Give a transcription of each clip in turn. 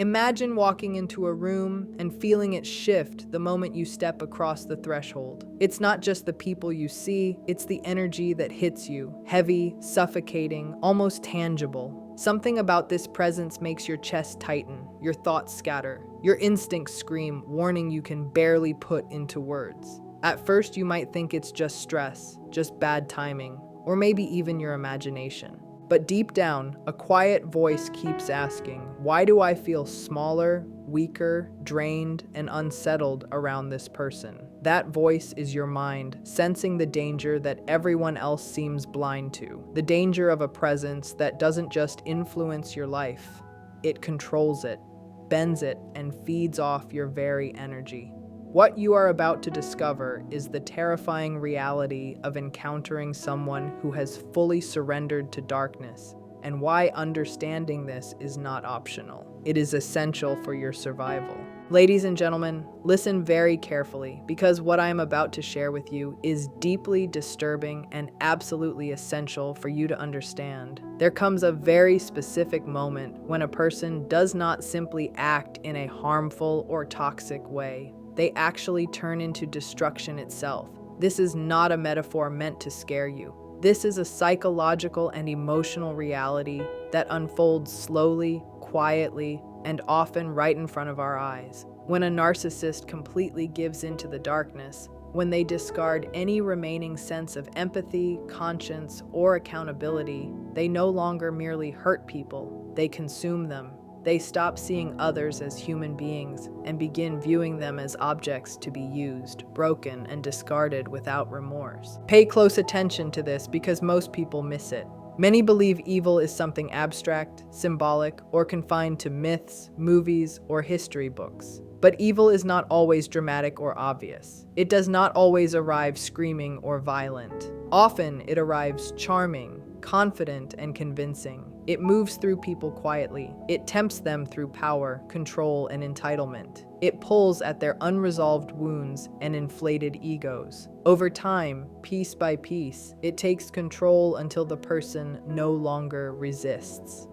Imagine walking into a room and feeling it shift the moment you step across the threshold. It's not just the people you see, it's the energy that hits you. Heavy, suffocating, almost tangible. Something about this presence makes your chest tighten, your thoughts scatter, your instincts scream, warning you can barely put into words. At first, you might think it's just stress, just bad timing, or maybe even your imagination. But deep down, a quiet voice keeps asking, why do I feel smaller, weaker, drained, and unsettled around this person? That voice is your mind, sensing the danger that everyone else seems blind to. The danger of a presence that doesn't just influence your life, it controls it, bends it, and feeds off your very energy. What you are about to discover is the terrifying reality of encountering someone who has fully surrendered to darkness, and why understanding this is not optional. It is essential for your survival. Ladies and gentlemen, listen very carefully, because what I am about to share with you is deeply disturbing and absolutely essential for you to understand. There comes a very specific moment when a person does not simply act in a harmful or toxic way. They actually turn into destruction itself. This is not a metaphor meant to scare you. This is a psychological and emotional reality that unfolds slowly, quietly, and often right in front of our eyes. When a narcissist completely gives into the darkness, when they discard any remaining sense of empathy, conscience, or accountability, they no longer merely hurt people, they consume them. They stop seeing others as human beings and begin viewing them as objects to be used, broken, and discarded without remorse. Pay close attention to this because most people miss it. Many believe evil is something abstract, symbolic, or confined to myths, movies, or history books. But evil is not always dramatic or obvious. It does not always arrive screaming or violent. Often it arrives charming, confident, and convincing. It moves through people quietly. It tempts them through power, control, and entitlement. It pulls at their unresolved wounds and inflated egos. Over time, piece by piece, it takes control until the person no longer resists.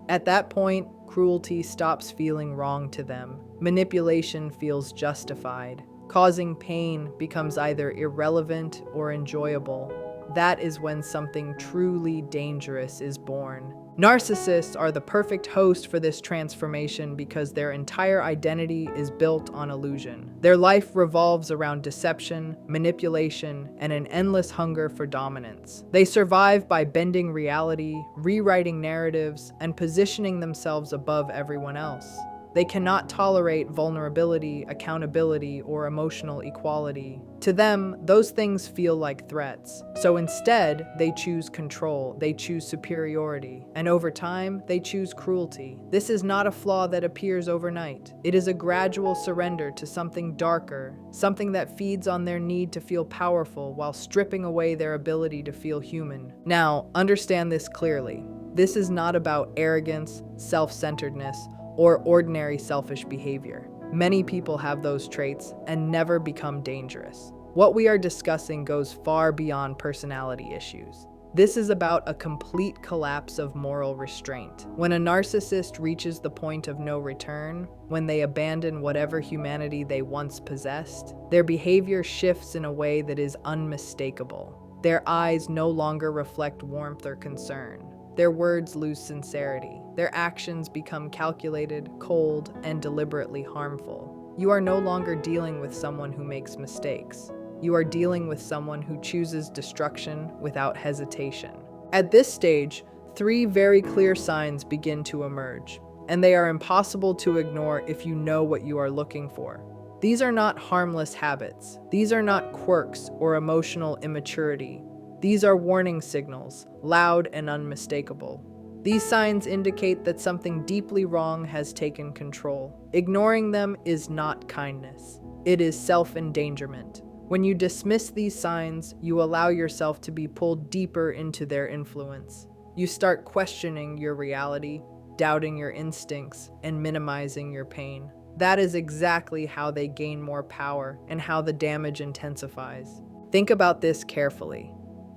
At that point, cruelty stops feeling wrong to them. Manipulation feels justified. Causing pain becomes either irrelevant or enjoyable. That is when something truly dangerous is born. Narcissists are the perfect host for this transformation because their entire identity is built on illusion. Their life revolves around deception, manipulation, and an endless hunger for dominance. They survive by bending reality, rewriting narratives, and positioning themselves above everyone else. They cannot tolerate vulnerability, accountability, or emotional equality. To them, those things feel like threats. So instead, they choose control, they choose superiority, and over time, they choose cruelty. This is not a flaw that appears overnight. It is a gradual surrender to something darker, something that feeds on their need to feel powerful while stripping away their ability to feel human. Now, understand this clearly. This is not about arrogance, self-centeredness, or ordinary selfish behavior. Many people have those traits and never become dangerous. What we are discussing goes far beyond personality issues. This is about a complete collapse of moral restraint. When a narcissist reaches the point of no return, when they abandon whatever humanity they once possessed, their behavior shifts in a way that is unmistakable. Their eyes no longer reflect warmth or concern. Their words lose sincerity. Their actions become calculated, cold, and deliberately harmful. You are no longer dealing with someone who makes mistakes. You are dealing with someone who chooses destruction without hesitation. At this stage, 3 very clear signs begin to emerge, and they are impossible to ignore if you know what you are looking for. These are not harmless habits. These are not quirks or emotional immaturity. These are warning signals, loud and unmistakable. These signs indicate that something deeply wrong has taken control. Ignoring them is not kindness. It is self-endangerment. When you dismiss these signs, you allow yourself to be pulled deeper into their influence. You start questioning your reality, doubting your instincts, and minimizing your pain. That is exactly how they gain more power and how the damage intensifies. Think about this carefully.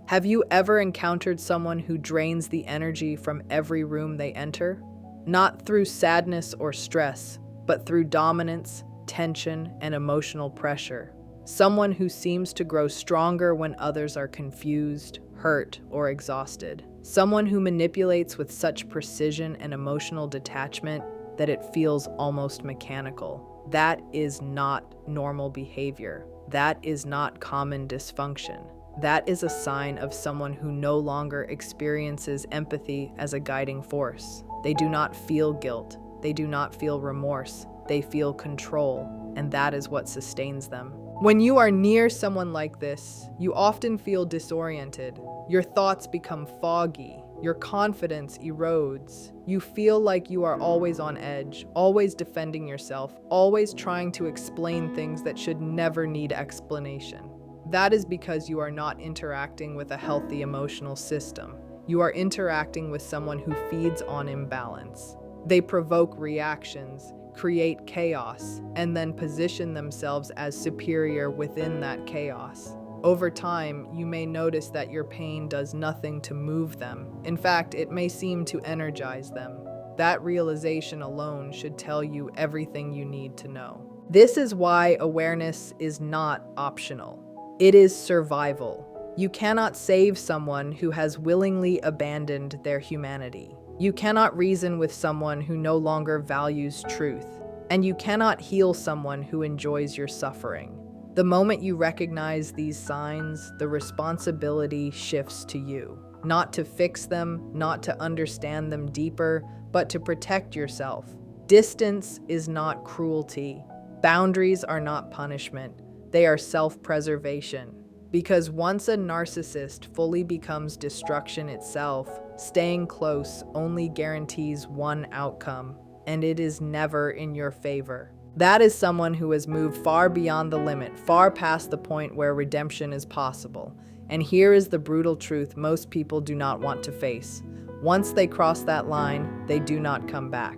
Have you ever encountered someone who drains the energy from every room they enter? not through sadness or stress, but through dominance, tension, and emotional pressure. Someone who seems to grow stronger when others are confused, hurt, or exhausted. Someone who manipulates with such precision and emotional detachment that it feels almost mechanical. That is not normal behavior. That is not common dysfunction. That is a sign of someone who no longer experiences empathy as a guiding force. They do not feel guilt. They do not feel remorse. They feel control, and that is what sustains them. When you are near someone like this, you often feel disoriented. Your thoughts become foggy. Your confidence erodes. You feel like you are always on edge, always defending yourself, always trying to explain things that should never need explanation. That is because you are not interacting with a healthy emotional system. You are interacting with someone who feeds on imbalance. They provoke reactions, create chaos, and then position themselves as superior within that chaos. Over time, you may notice that your pain does nothing to move them. In fact, it may seem to energize them. That realization alone should tell you everything you need to know. This is why awareness is not optional. It is survival. You cannot save someone who has willingly abandoned their humanity. You cannot reason with someone who no longer values truth. And you cannot heal someone who enjoys your suffering. The moment you recognize these signs, the responsibility shifts to you. Not to fix them, not to understand them deeper, but to protect yourself. Distance is not cruelty. Boundaries are not punishment. They are self-preservation. Because once a narcissist fully becomes destruction itself, staying close only guarantees one outcome, and it is never in your favor. That is someone who has moved far beyond the limit, far past the point where redemption is possible. And here is the brutal truth most people do not want to face. Once they cross that line, they do not come back.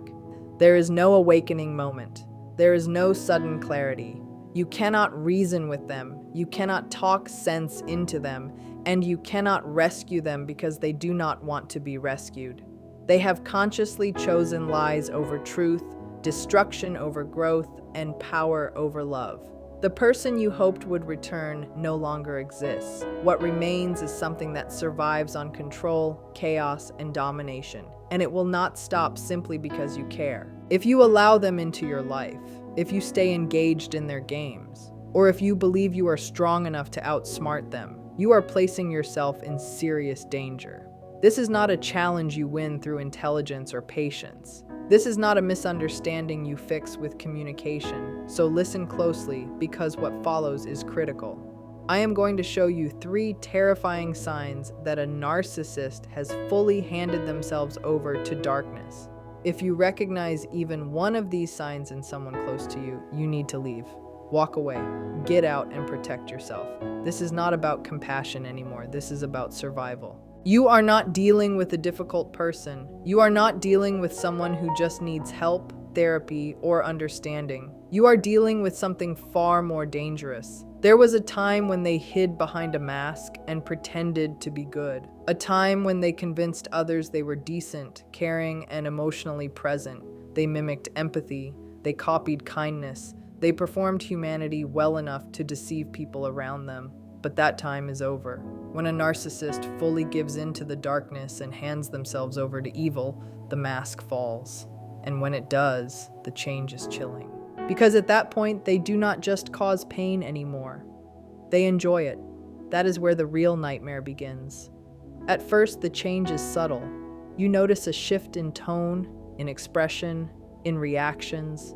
There is no awakening moment. There is no sudden clarity. You cannot reason with them, you cannot talk sense into them, and you cannot rescue them because they do not want to be rescued. They have consciously chosen lies over truth, destruction over growth, and power over love. The person you hoped would return no longer exists. What remains is something that survives on control, chaos, and domination, and it will not stop simply because you care. If you allow them into your life, if you stay engaged in their games, or if you believe you are strong enough to outsmart them, you are placing yourself in serious danger. This is not a challenge you win through intelligence or patience. This is not a misunderstanding you fix with communication, so listen closely because what follows is critical. I am going to show you 3 terrifying signs that a narcissist has fully handed themselves over to darkness. If you recognize even one of these signs in someone close to you, you need to leave. Walk away. Get out and protect yourself. This is not about compassion anymore. This is about survival. You are not dealing with a difficult person. You are not dealing with someone who just needs help, therapy, or understanding. You are dealing with something far more dangerous. There was a time when they hid behind a mask and pretended to be good. A time when they convinced others they were decent, caring, and emotionally present. They mimicked empathy. They copied kindness. They performed humanity well enough to deceive people around them. But that time is over. When a narcissist fully gives in to the darkness and hands themselves over to evil, the mask falls. And when it does, the change is chilling. Because at that point, they do not just cause pain anymore. They enjoy it. That is where the real nightmare begins. At first, the change is subtle. You notice a shift in tone, in expression, in reactions.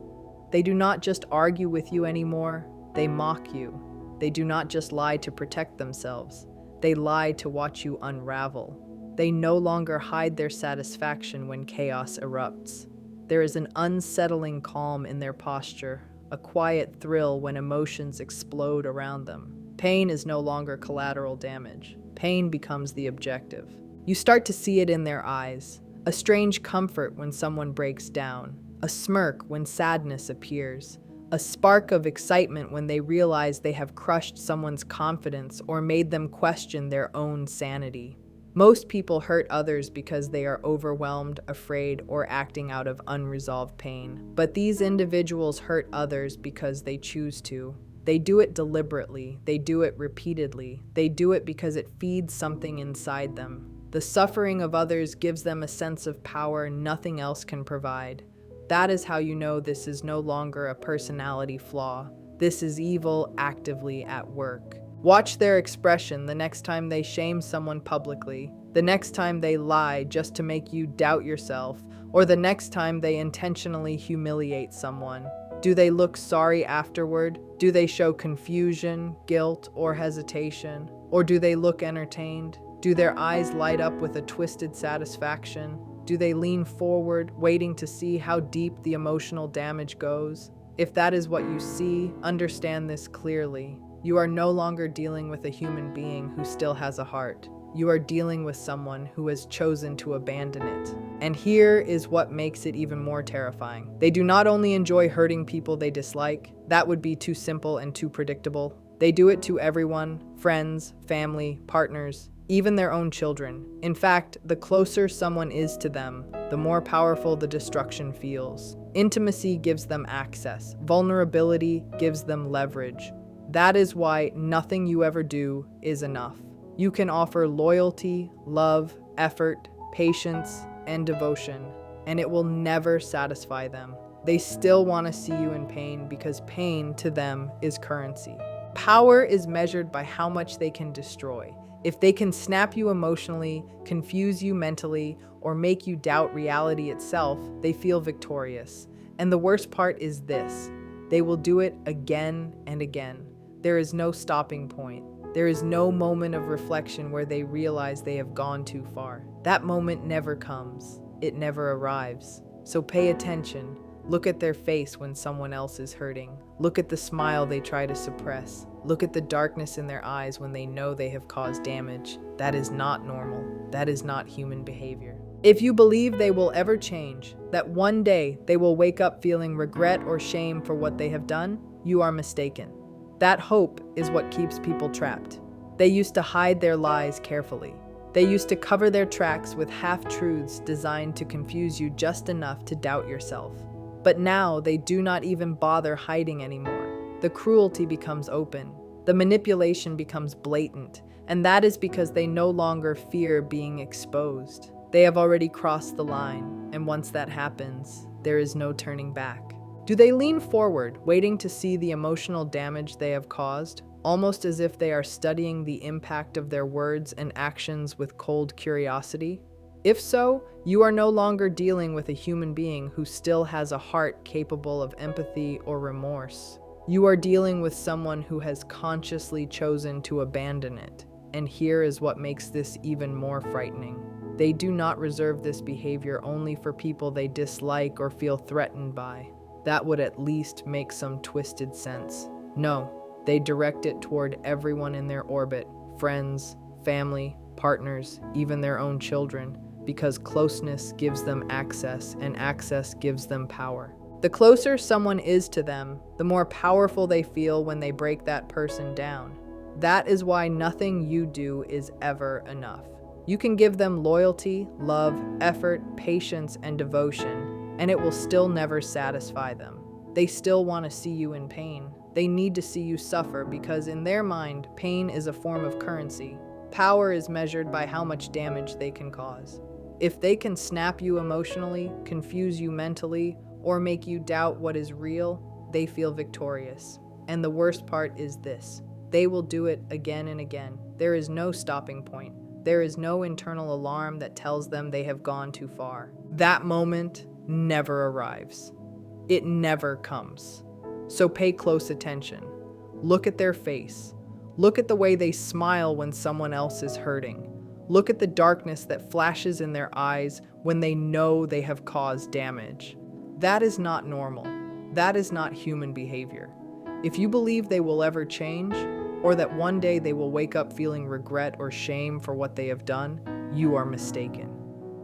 They do not just argue with you anymore, they mock you. They do not just lie to protect themselves. They lie to watch you unravel. They no longer hide their satisfaction when chaos erupts. There is an unsettling calm in their posture, a quiet thrill when emotions explode around them. Pain is no longer collateral damage. Pain becomes the objective. You start to see it in their eyes, a strange comfort when someone breaks down, a smirk when sadness appears, a spark of excitement when they realize they have crushed someone's confidence or made them question their own sanity. Most people hurt others because they are overwhelmed, afraid, or acting out of unresolved pain. But these individuals hurt others because they choose to. They do it deliberately. They do it repeatedly. They do it because it feeds something inside them. The suffering of others gives them a sense of power nothing else can provide. That is how you know this is no longer a personality flaw. This is evil actively at work. Watch their expression the next time they shame someone publicly, the next time they lie just to make you doubt yourself, or the next time they intentionally humiliate someone. Do they look sorry afterward? Do they show confusion, guilt, or hesitation? Or do they look entertained? Do their eyes light up with a twisted satisfaction? Do they lean forward, waiting to see how deep the emotional damage goes? If that is what you see, understand this clearly. You are no longer dealing with a human being who still has a heart. You are dealing with someone who has chosen to abandon it. And here is what makes it even more terrifying. They do not only enjoy hurting people they dislike, that would be too simple and too predictable. They do it to everyone, friends, family, partners, even their own children. In fact, the closer someone is to them, the more powerful the destruction feels. Intimacy gives them access. Vulnerability gives them leverage. That is why nothing you ever do is enough. You can offer loyalty, love, effort, patience, and devotion, and it will never satisfy them. They still want to see you in pain because pain to them is currency. Power is measured by how much they can destroy. If they can snap you emotionally, confuse you mentally, or make you doubt reality itself, they feel victorious. And the worst part is this: they will do it again and again. There is no stopping point. There is no moment of reflection where they realize they have gone too far. That moment never comes. It never arrives. So pay attention. Look at their face when someone else is hurting. Look at the smile they try to suppress. Look at the darkness in their eyes when they know they have caused damage. That is not normal. That is not human behavior. If you believe they will ever change, that one day they will wake up feeling regret or shame for what they have done, you are mistaken. That hope is what keeps people trapped. They used to hide their lies carefully. They used to cover their tracks with half-truths designed to confuse you just enough to doubt yourself. But now they do not even bother hiding anymore. The cruelty becomes open. The manipulation becomes blatant. And that is because they no longer fear being exposed. They have already crossed the line. And once that happens, there is no turning back. Do they lean forward, waiting to see the emotional damage they have caused, almost as if they are studying the impact of their words and actions with cold curiosity? If so, you are no longer dealing with a human being who still has a heart capable of empathy or remorse. You are dealing with someone who has consciously chosen to abandon it. And here is what makes this even more frightening. They do not reserve this behavior only for people they dislike or feel threatened by. That would at least make some twisted sense. No, they direct it toward everyone in their orbit, friends, family, partners, even their own children, because closeness gives them access, and access gives them power. The closer someone is to them, the more powerful they feel when they break that person down. That is why nothing you do is ever enough. You can give them loyalty, love, effort, patience, and devotion, and it will still never satisfy them. They still want to see you in pain. They need to see you suffer because in their mind, pain is a form of currency. Power is measured by how much damage they can cause. If they can snap you emotionally, confuse you mentally, or make you doubt what is real, they feel victorious. And the worst part is this: they will do it again and again. There is no stopping point. There is no internal alarm that tells them they have gone too far. That moment never arrives. It never comes. So pay close attention. Look at their face. Look at the way they smile when someone else is hurting. Look at the darkness that flashes in their eyes when they know they have caused damage. That is not normal. That is not human behavior. If you believe they will ever change, or that one day they will wake up feeling regret or shame for what they have done, you are mistaken.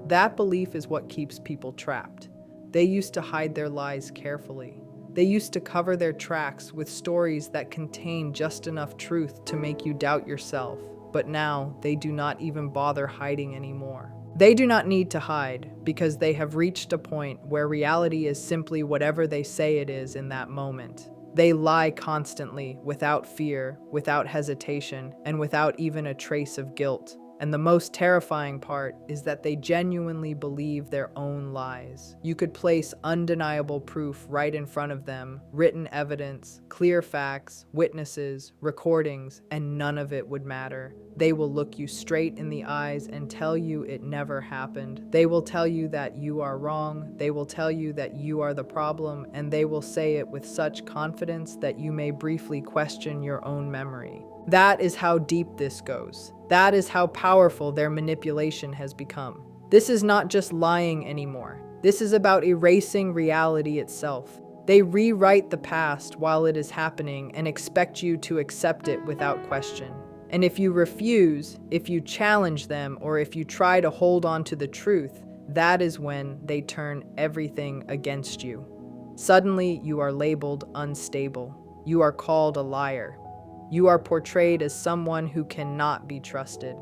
That belief is what keeps people trapped. They used to hide their lies carefully. They used to cover their tracks with stories that contain just enough truth to make you doubt yourself. but now they do not even bother hiding anymore. They do not need to hide because they have reached a point where reality is simply whatever they say it is in that moment. They lie constantly, without fear, without hesitation, and without even a trace of guilt. And the most terrifying part is that they genuinely believe their own lies. You could place undeniable proof right in front of them, written evidence, clear facts, witnesses, recordings, and none of it would matter. They will look you straight in the eyes and tell you it never happened. They will tell you that you are wrong. They will tell you that you are the problem, and they will say it with such confidence that you may briefly question your own memory. That is how deep this goes. That is how powerful their manipulation has become. This is not just lying anymore. This is about erasing reality itself. They rewrite the past while it is happening and expect you to accept it without question. And if you refuse, if you challenge them, or if you try to hold on to the truth, that is when they turn everything against you. Suddenly, you are labeled unstable. You are called a liar. You are portrayed as someone who cannot be trusted.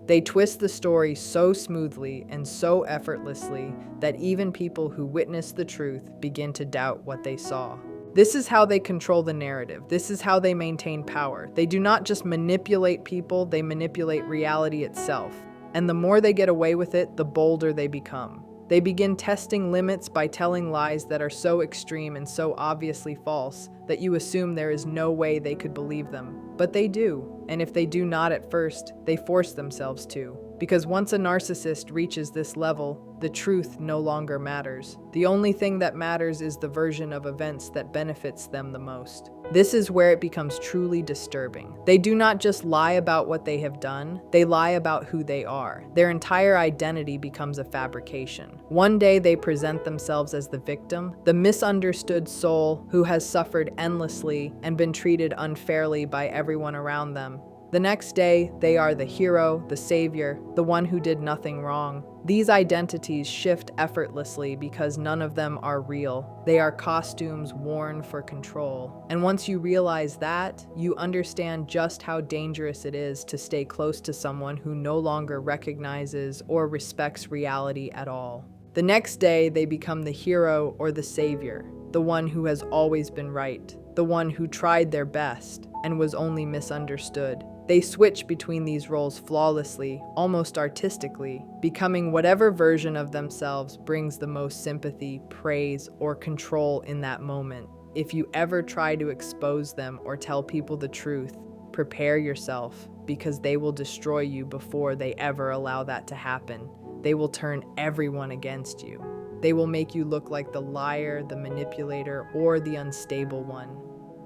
They twist the story so smoothly and so effortlessly that even people who witness the truth begin to doubt what they saw. This is how they control the narrative. This is how they maintain power. They do not just manipulate people, they manipulate reality itself. And the more they get away with it, the bolder they become. They begin testing limits by telling lies that are so extreme and so obviously false that you assume there is no way they could believe them. But they do, and if they do not at first, they force themselves to. Because once a narcissist reaches this level, the truth no longer matters. The only thing that matters is the version of events that benefits them the most. This is where it becomes truly disturbing. They do not just lie about what they have done, they lie about who they are. Their entire identity becomes a fabrication. One day they present themselves as the victim, the misunderstood soul who has suffered endlessly and been treated unfairly by everyone around them. The next day, they are the hero, the savior, the one who did nothing wrong. These identities shift effortlessly because none of them are real. They are costumes worn for control. And once you realize that, you understand just how dangerous it is to stay close to someone who no longer recognizes or respects reality at all. The next day, they become the hero or the savior, the one who has always been right, the one who tried their best and was only misunderstood. They switch between these roles flawlessly, almost artistically, becoming whatever version of themselves brings the most sympathy, praise, or control in that moment. If you ever try to expose them or tell people the truth, prepare yourself, because they will destroy you before they ever allow that to happen. They will turn everyone against you. They will make you look like the liar, the manipulator, or the unstable one.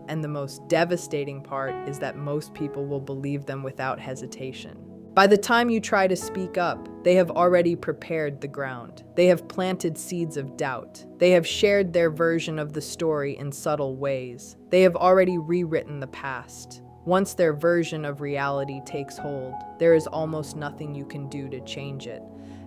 And the most devastating part is that most people will believe them without hesitation. By the time you try to speak up, they have already prepared the ground. They have planted seeds of doubt. They have shared their version of the story in subtle ways. They have already rewritten the past. Once their version of reality takes hold, there is almost nothing you can do to change it.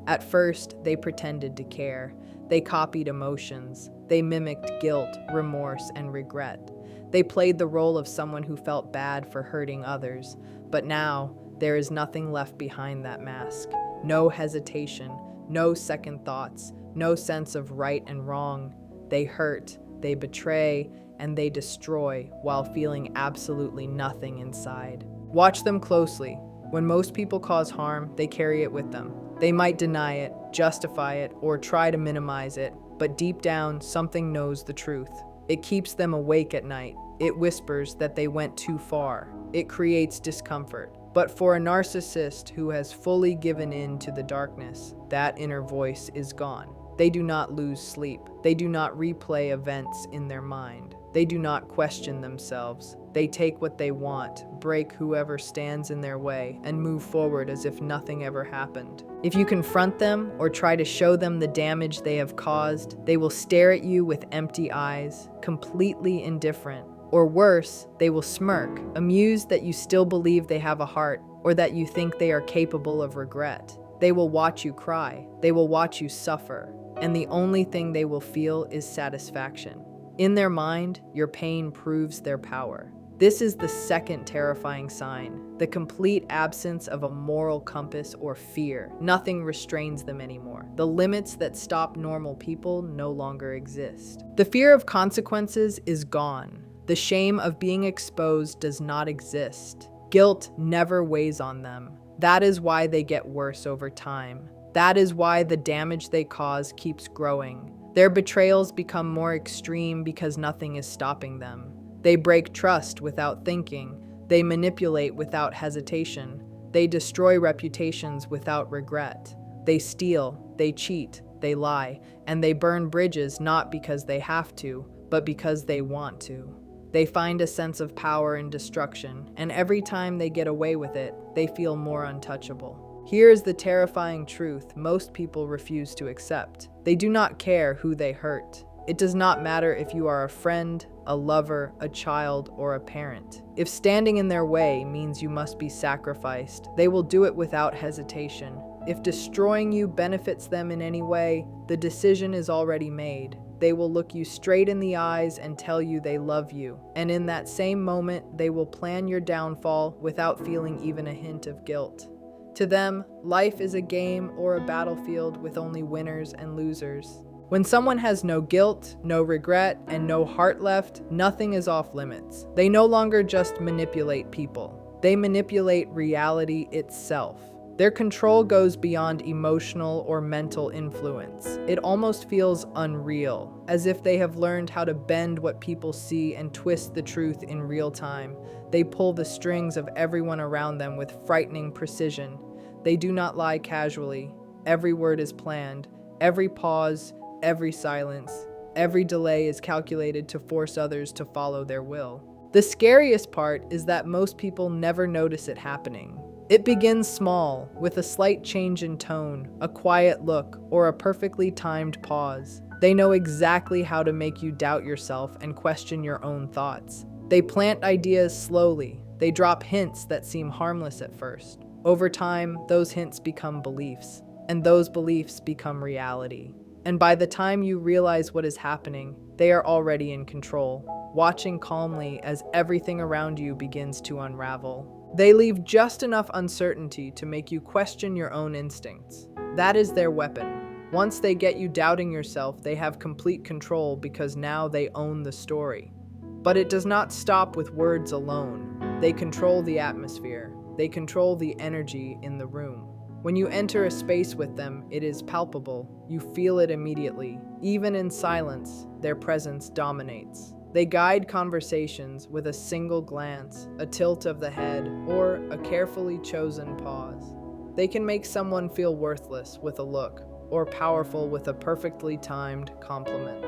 At first, they pretended to care. They copied emotions. They mimicked guilt, remorse, and regret. They played the role of someone who felt bad for hurting others. But now, there is nothing left behind that mask. No hesitation, no second thoughts, no sense of right and wrong. They hurt, they betray, and they destroy while feeling absolutely nothing inside. Watch them closely. When most people cause harm, they carry it with them. They might deny it, justify it, or try to minimize it, but deep down, something knows the truth. It keeps them awake at night. It whispers that they went too far. It creates discomfort. But for a narcissist who has fully given in to the darkness, that inner voice is gone. They do not lose sleep. They do not replay events in their mind. They do not question themselves. They take what they want, break whoever stands in their way, and move forward as if nothing ever happened. If you confront them or try to show them the damage they have caused, they will stare at you with empty eyes, completely indifferent. Or worse, they will smirk, amused that you still believe they have a heart, or that you think they are capable of regret. They will watch you cry. They will watch you suffer. And the only thing they will feel is satisfaction. In their mind, your pain proves their power. This is the second terrifying sign, the complete absence of a moral compass or fear. Nothing restrains them anymore. The limits that stop normal people no longer exist. The fear of consequences is gone. The shame of being exposed does not exist. Guilt never weighs on them. That is why they get worse over time. That is why the damage they cause keeps growing. Their betrayals become more extreme because nothing is stopping them. They break trust without thinking. They manipulate without hesitation. They destroy reputations without regret. They steal, they cheat, they lie, and they burn bridges not because they have to, but because they want to. They find a sense of power in destruction, and every time they get away with it, they feel more untouchable. Here is the terrifying truth most people refuse to accept. They do not care who they hurt. It does not matter if you are a friend, a lover, a child, or a parent. If standing in their way means you must be sacrificed, they will do it without hesitation. If destroying you benefits them in any way, the decision is already made. They will look you straight in the eyes and tell you they love you. And in that same moment, they will plan your downfall without feeling even a hint of guilt. To them, life is a game or a battlefield with only winners and losers. When someone has no guilt, no regret, and no heart left, nothing is off limits. They no longer just manipulate people. They manipulate reality itself. Their control goes beyond emotional or mental influence. It almost feels unreal, as if they have learned how to bend what people see and twist the truth in real time. They pull the strings of everyone around them with frightening precision. They do not lie casually. Every word is planned. Every pause, every silence, every delay is calculated to force others to follow their will. The scariest part is that most people never notice it happening. It begins small, with a slight change in tone, a quiet look, or a perfectly timed pause. They know exactly how to make you doubt yourself and question your own thoughts. They plant ideas slowly. They drop hints that seem harmless at first. Over time, those hints become beliefs, and those beliefs become reality. And by the time you realize what is happening, they are already in control, watching calmly as everything around you begins to unravel. They leave just enough uncertainty to make you question your own instincts. That is their weapon. Once they get you doubting yourself, they have complete control because now they own the story. But it does not stop with words alone. They control the atmosphere. They control the energy in the room. When you enter a space with them, it is palpable. You feel it immediately. Even in silence, their presence dominates. They guide conversations with a single glance, a tilt of the head, or a carefully chosen pause. They can make someone feel worthless with a look, or powerful with a perfectly timed compliment.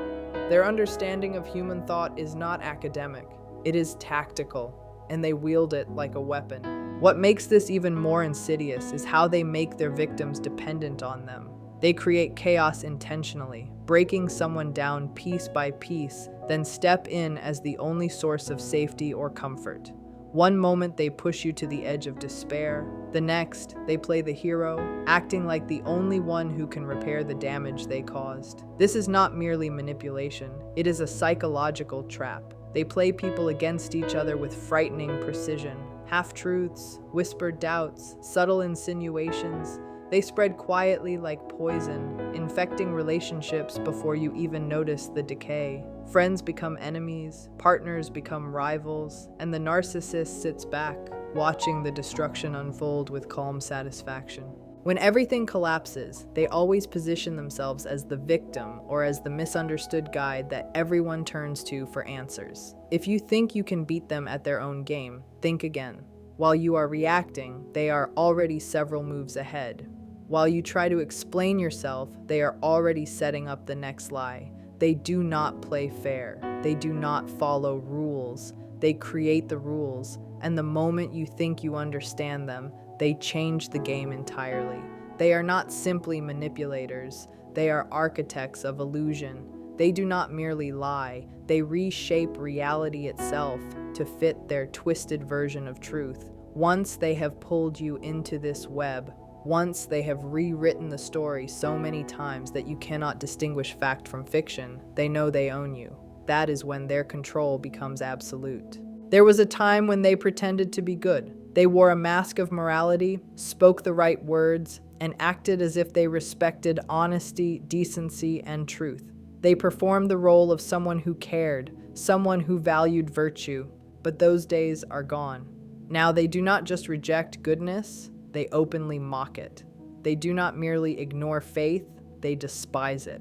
Their understanding of human thought is not academic. It is tactical, and they wield it like a weapon. What makes this even more insidious is how they make their victims dependent on them. They create chaos intentionally, breaking someone down piece by piece, then step in as the only source of safety or comfort. One moment they push you to the edge of despair. The next, they play the hero, acting like the only one who can repair the damage they caused. This is not merely manipulation, it is a psychological trap. They play people against each other with frightening precision. Half-truths, whispered doubts, subtle insinuations. They spread quietly like poison, infecting relationships before you even notice the decay. Friends become enemies, partners become rivals, and the narcissist sits back, watching the destruction unfold with calm satisfaction. When everything collapses, they always position themselves as the victim or as the misunderstood guide that everyone turns to for answers. If you think you can beat them at their own game, think again. While you are reacting, they are already several moves ahead. While you try to explain yourself, they are already setting up the next lie. They do not play fair. They do not follow rules. They create the rules, and the moment you think you understand them, they change the game entirely. They are not simply manipulators. They are architects of illusion. They do not merely lie. They reshape reality itself to fit their twisted version of truth. Once they have pulled you into this web, once they have rewritten the story so many times that you cannot distinguish fact from fiction, they know they own you. That is when their control becomes absolute. There was a time when they pretended to be good. They wore a mask of morality, spoke the right words, and acted as if they respected honesty, decency, and truth. They performed the role of someone who cared, someone who valued virtue, but those days are gone. Now they do not just reject goodness, they openly mock it. They do not merely ignore faith, they despise it.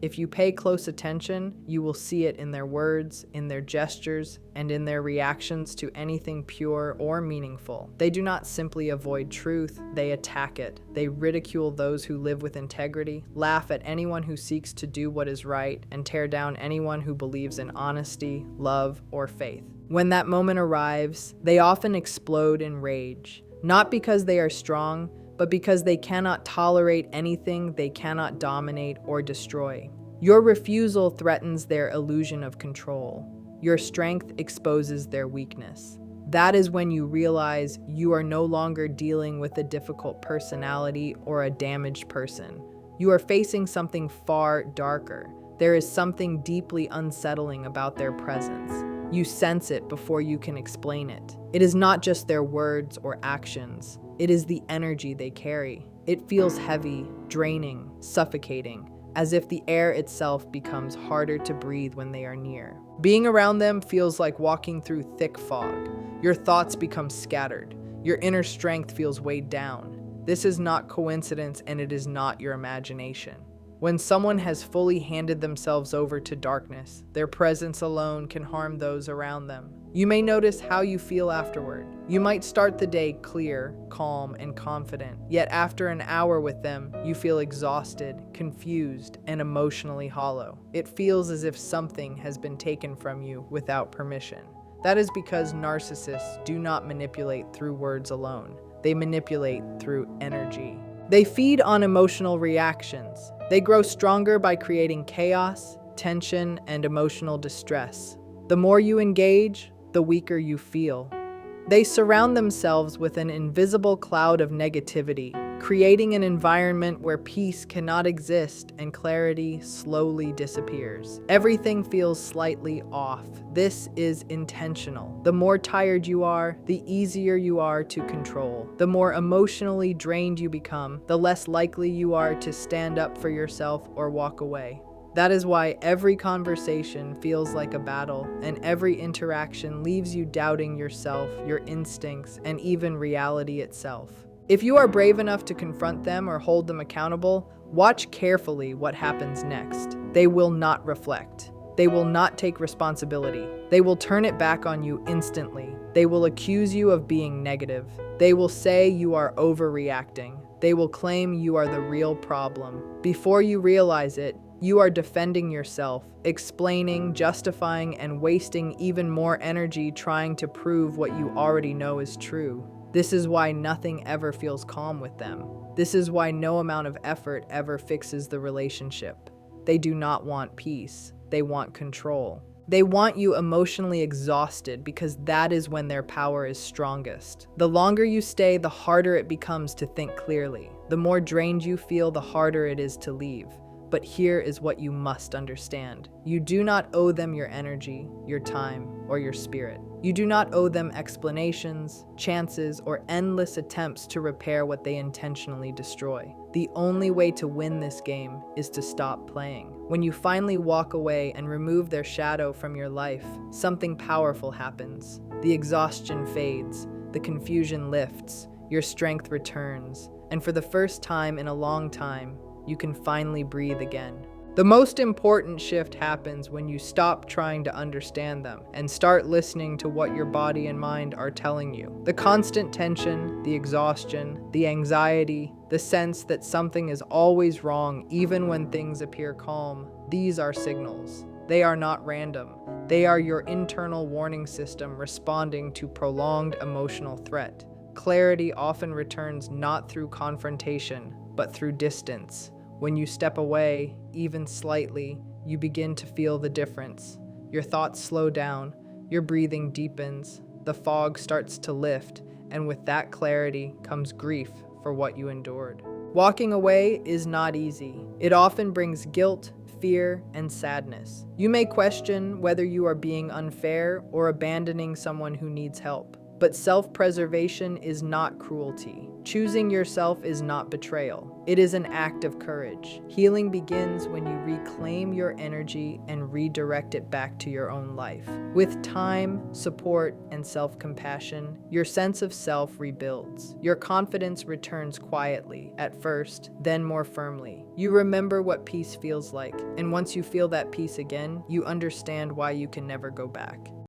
If you pay close attention, you will see it in their words, in their gestures, and in their reactions to anything pure or meaningful. They do not simply avoid truth, they attack it. They ridicule those who live with integrity, laugh at anyone who seeks to do what is right, and tear down anyone who believes in honesty, love, or faith. When that moment arrives, they often explode in rage, not because they are strong, but because they cannot tolerate anything they cannot dominate or destroy. Your refusal threatens their illusion of control. Your strength exposes their weakness. That is when you realize you are no longer dealing with a difficult personality or a damaged person. You are facing something far darker. There is something deeply unsettling about their presence. You sense it before you can explain it. It is not just their words or actions. It is the energy they carry. It feels heavy, draining, suffocating, as if the air itself becomes harder to breathe when they are near. Being around them feels like walking through thick fog. Your thoughts become scattered. Your inner strength feels weighed down. This is not coincidence, and it is not your imagination. When someone has fully handed themselves over to darkness, their presence alone can harm those around them. You may notice how you feel afterward. You might start the day clear, calm, and confident, yet after an hour with them, you feel exhausted, confused, and emotionally hollow. It feels as if something has been taken from you without permission. That is because narcissists do not manipulate through words alone. They manipulate through energy. They feed on emotional reactions. They grow stronger by creating chaos, tension, and emotional distress. The more you engage, the weaker you feel. They surround themselves with an invisible cloud of negativity, creating an environment where peace cannot exist and clarity slowly disappears. Everything feels slightly off. This is intentional. The more tired you are, the easier you are to control. The more emotionally drained you become, the less likely you are to stand up for yourself or walk away. That is why every conversation feels like a battle, and every interaction leaves you doubting yourself, your instincts, and even reality itself. If you are brave enough to confront them or hold them accountable, watch carefully what happens next. They will not reflect. They will not take responsibility. They will turn it back on you instantly. They will accuse you of being negative. They will say you are overreacting. They will claim you are the real problem. Before you realize it, you are defending yourself, explaining, justifying, and wasting even more energy trying to prove what you already know is true. This is why nothing ever feels calm with them. This is why no amount of effort ever fixes the relationship. They do not want peace. They want control. They want you emotionally exhausted because that is when their power is strongest. The longer you stay, the harder it becomes to think clearly. The more drained you feel, the harder it is to leave. But here is what you must understand. You do not owe them your energy, your time, or your spirit. You do not owe them explanations, chances, or endless attempts to repair what they intentionally destroy. The only way to win this game is to stop playing. When you finally walk away and remove their shadow from your life, something powerful happens. The exhaustion fades, the confusion lifts, your strength returns, and for the first time in a long time, you can finally breathe again. The most important shift happens when you stop trying to understand them and start listening to what your body and mind are telling you. The constant tension, the exhaustion, the anxiety, the sense that something is always wrong even when things appear calm, these are signals. They are not random. They are your internal warning system responding to prolonged emotional threat. Clarity often returns not through confrontation, but through distance. When you step away, even slightly, you begin to feel the difference. Your thoughts slow down, your breathing deepens, the fog starts to lift, and with that clarity comes grief for what you endured. Walking away is not easy. It often brings guilt, fear, and sadness. You may question whether you are being unfair or abandoning someone who needs help. But self-preservation is not cruelty. Choosing yourself is not betrayal. It is an act of courage. Healing begins when you reclaim your energy and redirect it back to your own life. With time, support, and self-compassion, your sense of self rebuilds. Your confidence returns quietly, at first, then more firmly. You remember what peace feels like, and once you feel that peace again, you understand why you can never go back.